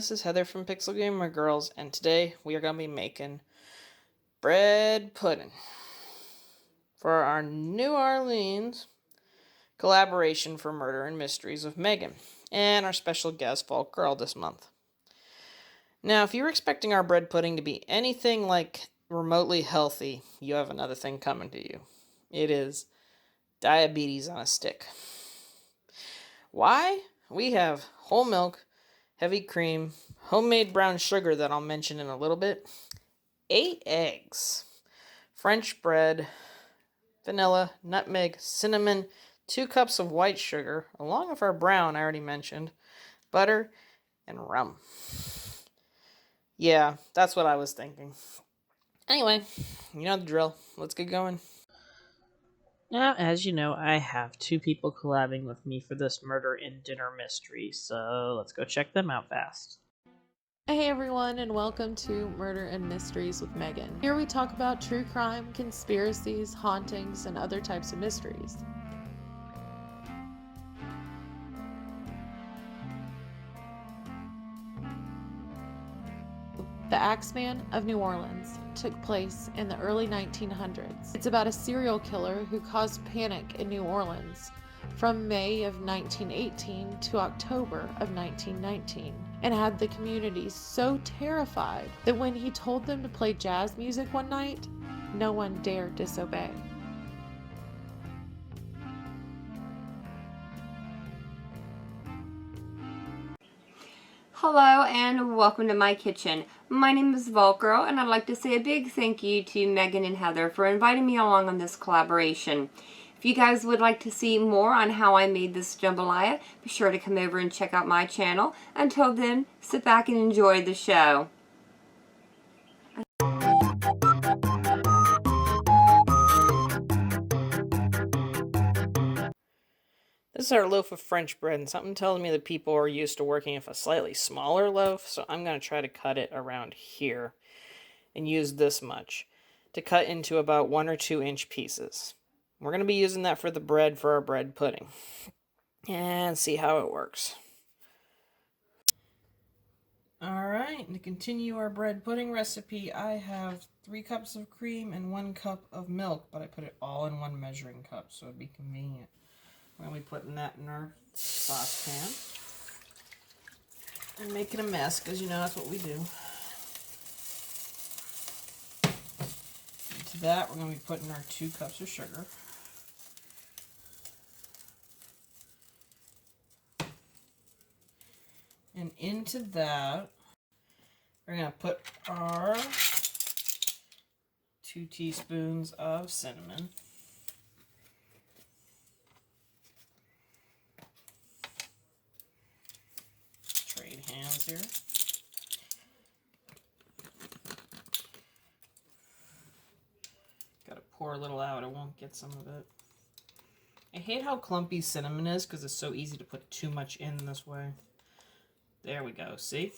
this is Heather from Pixel Gamer Girls, and today we are going to be making bread pudding for our New Orleans collaboration for Murder and Mysteries with Megan and our special guest, Vault Girl, this month. Now, if you're expecting our bread pudding to be anything like remotely healthy, you have another thing coming to you. It is diabetes on a stick. Why? We have whole milk, heavy cream, homemade brown sugar that I'll mention in a little bit, 8 eggs, French bread, vanilla, nutmeg, cinnamon, 2 cups of white sugar, along with our brown I already mentioned, butter, and rum. Yeah, that's what I was thinking. Anyway, you know the drill. Let's get going. Now, as you know, I have 2 people collabing with me for this murder and dinner mystery, so let's go check them out fast. Hey everyone, and welcome to Murder and Mysteries with Megan. Here we talk about true crime, conspiracies, hauntings, and other types of mysteries. The Axeman of New Orleans took place in the early 1900s. It's about a serial killer who caused panic in New Orleans from May of 1918 to October of 1919, and had the community so terrified that when he told them to play jazz music one night, no one dared disobey. Hello and welcome to my kitchen. My name is Vault Girl, and I'd like to say a big thank you to Megan and Heather for inviting me along on this collaboration. If you guys would like to see more on how I made this jambalaya, be sure to come over and check out my channel. Until then, sit back and enjoy the show. This is our loaf of French bread, and something tells me that people are used to working with a slightly smaller loaf, so I'm going to try to cut it around here and use this much to cut into about 1 or 2 inch pieces. We're going to be using that for the bread for our bread pudding and see how it works. Alright, to continue our bread pudding recipe, I have 3 cups of cream and 1 cup of milk, but I put it all in one measuring cup so it'd be convenient. We're going to be putting that in our saucepan and making a mess, because you know that's what we do. Into that, we're going to be putting our 2 cups of sugar. And into that, we're going to put our 2 teaspoons of cinnamon. Trade hands here. Gotta pour a little out, I won't get some of it. I hate how clumpy cinnamon is because it's so easy to put too much in this way. There we go, see?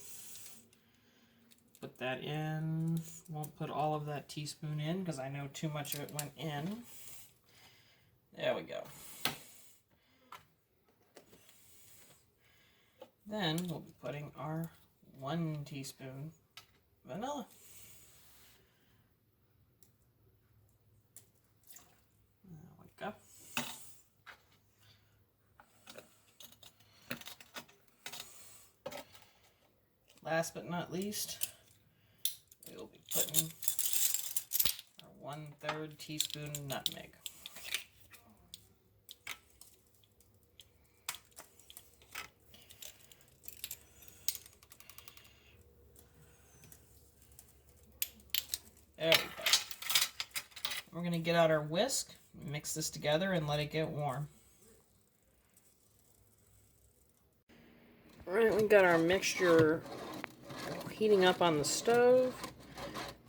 Put that in. Won't put all of that teaspoon in because I know too much of it went in. There we go. Then we'll be putting our 1 teaspoon vanilla. There we go. Last but not least, we will be putting our 1/3 teaspoon nutmeg. There we go. We're going to get out our whisk, mix this together, and let it get warm. Alright, we got our mixture heating up on the stove.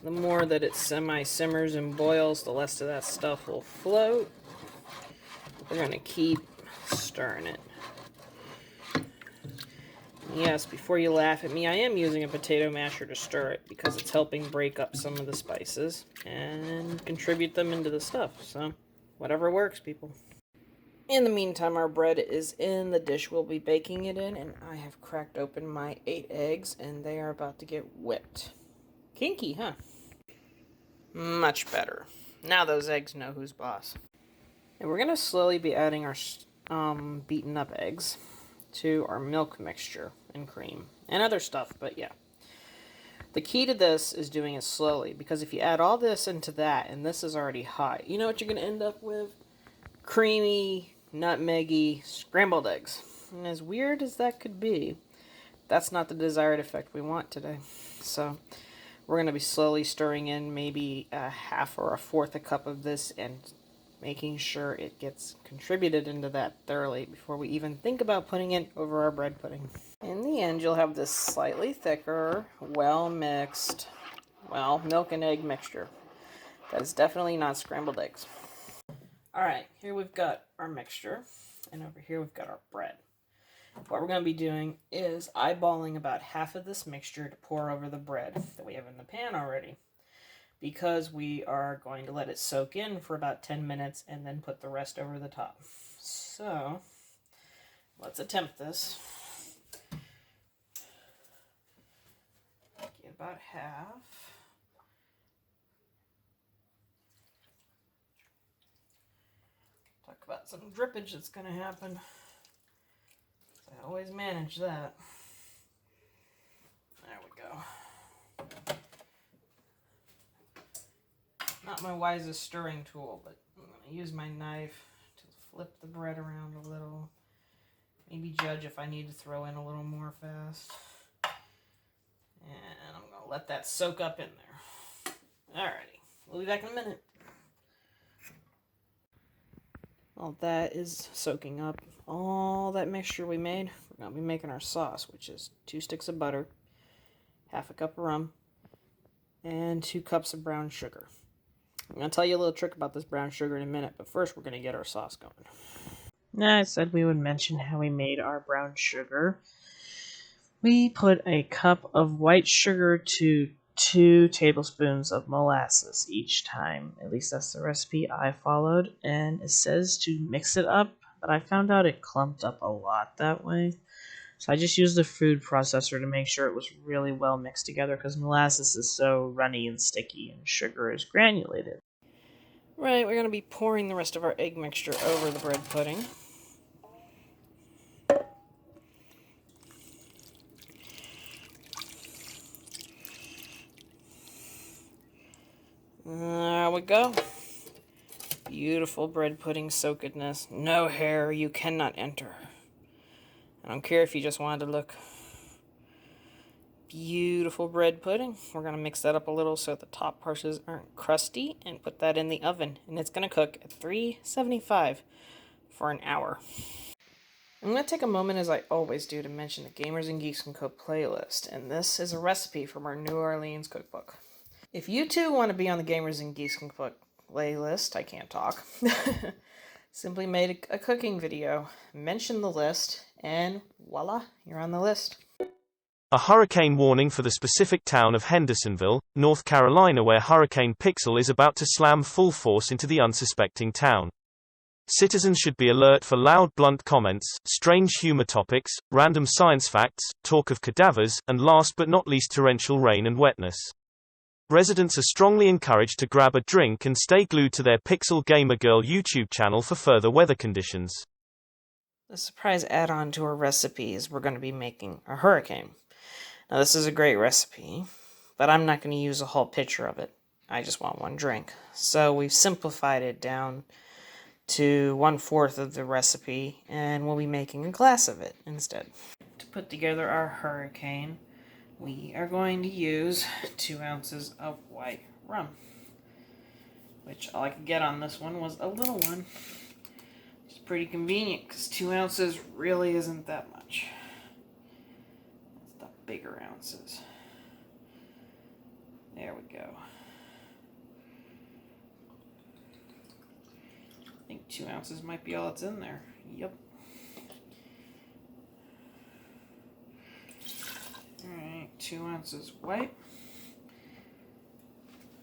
The more that it semi-simmers and boils, the less of that stuff will float. We're going to keep stirring it. Yes, before you laugh at me, I am using a potato masher to stir it because it's helping break up some of the spices and contribute them into the stuff. So, whatever works, people. In the meantime, our bread is in the dish we'll be baking it in, and I have cracked open my 8 eggs, and they are about to get whipped. Kinky, huh? Much better. Now those eggs know who's boss. And we're going to slowly be adding our beaten up eggs to our milk mixture and cream and other stuff, but yeah. The key to this is doing it slowly, because if you add all this into that, and this is already hot, you know what you're going to end up with? Creamy, nutmeggy, scrambled eggs. And as weird as that could be, that's not the desired effect we want today. So we're going to be slowly stirring in maybe a half or a fourth a cup of this and making sure it gets contributed into that thoroughly before we even think about putting it over our bread pudding. In the end, you'll have this slightly thicker, well-mixed, milk and egg mixture. That is definitely not scrambled eggs. Alright, here we've got our mixture, and over here we've got our bread. What we're going to be doing is eyeballing about half of this mixture to pour over the bread that we have in the pan already, because we are going to let it soak in for about 10 minutes and then put the rest over the top. So, let's attempt this. Get about half. Talk about some drippage that's going to happen. I always manage that. There we go. Not my wisest stirring tool, but I'm going to use my knife to flip the bread around a little. Maybe judge if I need to throw in a little more fast. And I'm going to let that soak up in there. Alrighty, we'll be back in a minute. While that is soaking up all that mixture we made, we're going to be making our sauce, which is 2 sticks of butter, half a cup of rum, and 2 cups of brown sugar. I'm going to tell you a little trick about this brown sugar in a minute, but first we're going to get our sauce going. I said we would mention how we made our brown sugar. We put a cup of white sugar to 2 tablespoons of molasses each time. At least that's the recipe I followed, and it says to mix it up, but I found out it clumped up a lot that way. So I just used the food processor to make sure it was really well mixed together, because molasses is so runny and sticky and sugar is granulated. Right, we're going to be pouring the rest of our egg mixture over the bread pudding. There we go. Beautiful bread pudding soakedness. No hair, you cannot enter. I don't care if you just wanted to look. Beautiful bread pudding. We're going to mix that up a little so the top parts aren't crusty and put that in the oven. And it's going to cook at 375 for an hour. I'm going to take a moment, as I always do, to mention the Gamers and Geeks can Cook playlist. And this is a recipe from our New Orleans cookbook. If you too want to be on the Gamers and Geeks can Cook playlist, I can't talk. Simply made a cooking video, mention the list, and voila, you're on the list. A hurricane warning for the specific town of Hendersonville, North Carolina, where Hurricane Pixel is about to slam full force into the unsuspecting town. Citizens should be alert for loud, blunt comments, strange humor topics, random science facts, talk of cadavers, and last but not least torrential rain and wetness. Residents are strongly encouraged to grab a drink and stay glued to their Pixel Gamer Girl YouTube channel for further weather conditions. The surprise add-on to our recipe is we're going to be making a hurricane. Now this is a great recipe, but I'm not going to use a whole pitcher of it. I just want one drink. So we've simplified it down to 1/4 of the recipe, and we'll be making a glass of it instead. To put together our hurricane, we are going to use 2 ounces of white rum, which all I could get on this one was a little one. It's pretty convenient because 2 ounces really isn't that much. It's the bigger ounces. There we go. I think 2 ounces might be all that's in there. Yep. Alright, 2 ounces white.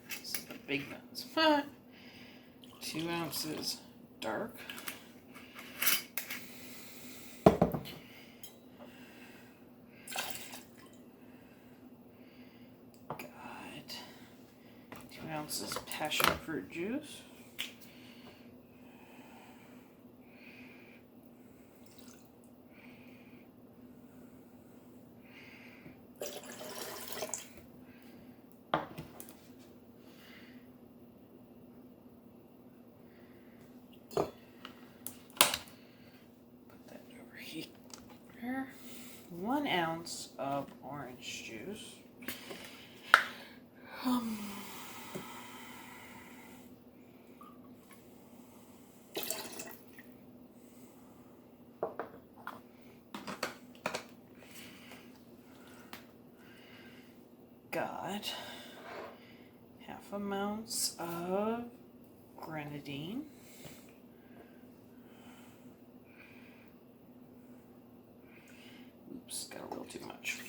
This is the big ones. 2 ounces dark. ounces passion fruit juice. Here, 1 ounce of orange juice. Got 1/2 ounce of grenadine. Oops, got a little too much.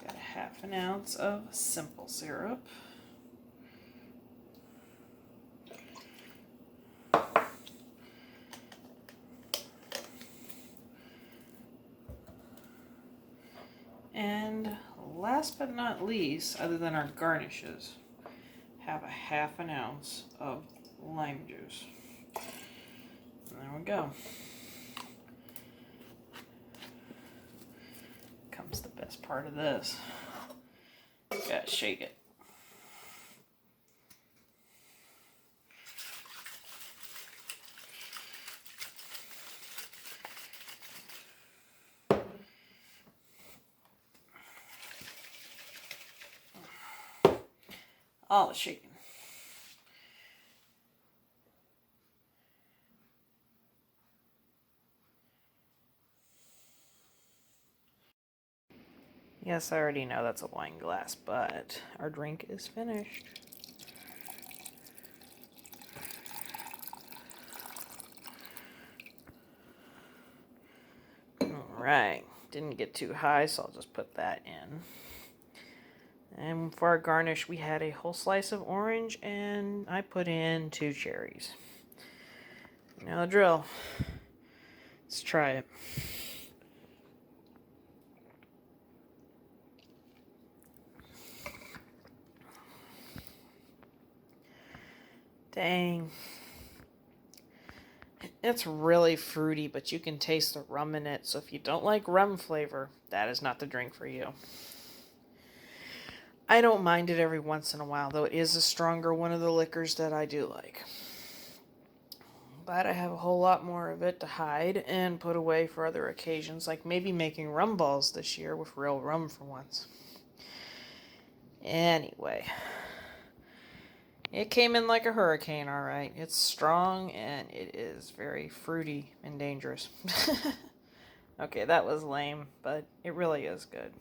Got 1/2 ounce of simple syrup. And last but not least, other than our garnishes, have 1/2 ounce of lime juice. And there we go. Comes the best part of this. Gotta shake it. All the shaking. Yes, I already know that's a wine glass, but our drink is finished. Alright, didn't get too high, so I'll just put that in. And for our garnish, we had a whole slice of orange, and I put in 2 cherries. Now the drill. Let's try it. Dang. It's really fruity, but you can taste the rum in it, so if you don't like rum flavor, that is not the drink for you. I don't mind it every once in a while, though it is a stronger one of the liquors that I do like. But I have a whole lot more of it to hide and put away for other occasions, like maybe making rum balls this year with real rum for once. Anyway, it came in like a hurricane, alright. It's strong and it is very fruity and dangerous. Okay, that was lame, but it really is good.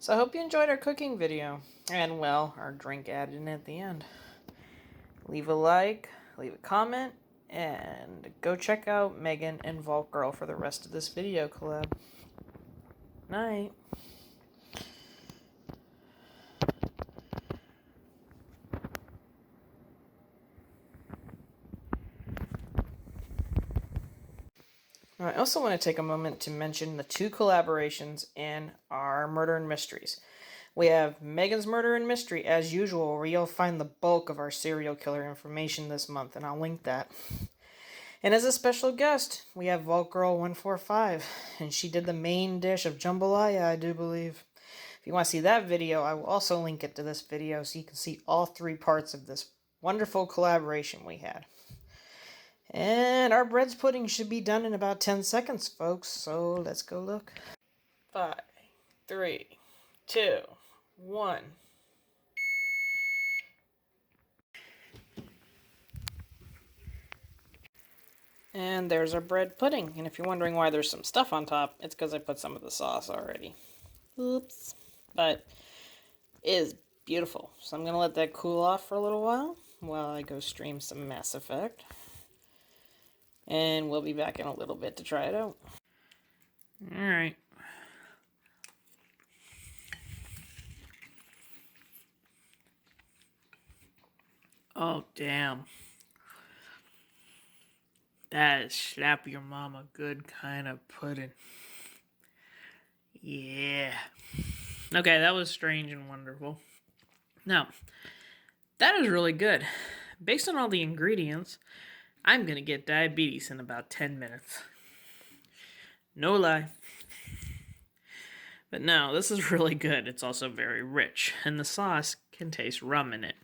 So I hope you enjoyed our cooking video, and well, our drink added in at the end. Leave a like, leave a comment, and go check out Megan and Vault Girl for the rest of this video collab. Night. I also want to take a moment to mention the 2 collaborations in our Murder and Mysteries. We have Megan's Murder and Mystery, as usual, where you'll find the bulk of our serial killer information this month, and I'll link that. And as a special guest, we have Vault Girl 145, and she did the main dish of jambalaya, I do believe. If you want to see that video, I will also link it to this video so you can see all 3 parts of this wonderful collaboration we had. And our bread's pudding should be done in about 10 seconds, folks, so let's go look. 5, 3, 2, 1. And there's our bread pudding. And if you're wondering why there's some stuff on top, it's because I put some of the sauce already. Oops. But it is beautiful. So I'm going to let that cool off for a little while I go stream some Mass Effect. And we'll be back in a little bit to try it out. Alright. Oh, damn. That is slap your mama good kind of pudding. Yeah. Okay, that was strange and wonderful. Now, that is really good. Based on all the ingredients, I'm gonna get diabetes in about 10 minutes. No lie. But no, this is really good. It's also very rich, and the sauce can taste rum in it.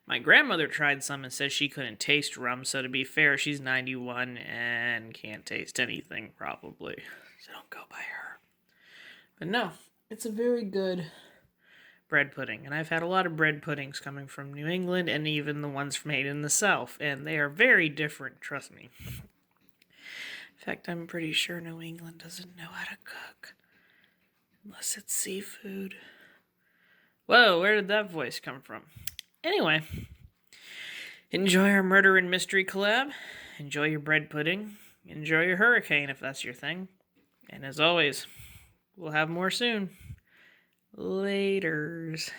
My grandmother tried some and said she couldn't taste rum, so to be fair, she's 91 and can't taste anything, probably. So don't go by her. But no, it's a very good bread pudding, and I've had a lot of bread puddings coming from New England and even the ones made in the South, and they are very different, trust me. In fact, I'm pretty sure New England doesn't know how to cook. Unless it's seafood. Whoa, where did that voice come from? Anyway, enjoy our murder and mystery collab. Enjoy your bread pudding. Enjoy your hurricane if that's your thing. And as always, we'll have more soon. Laters.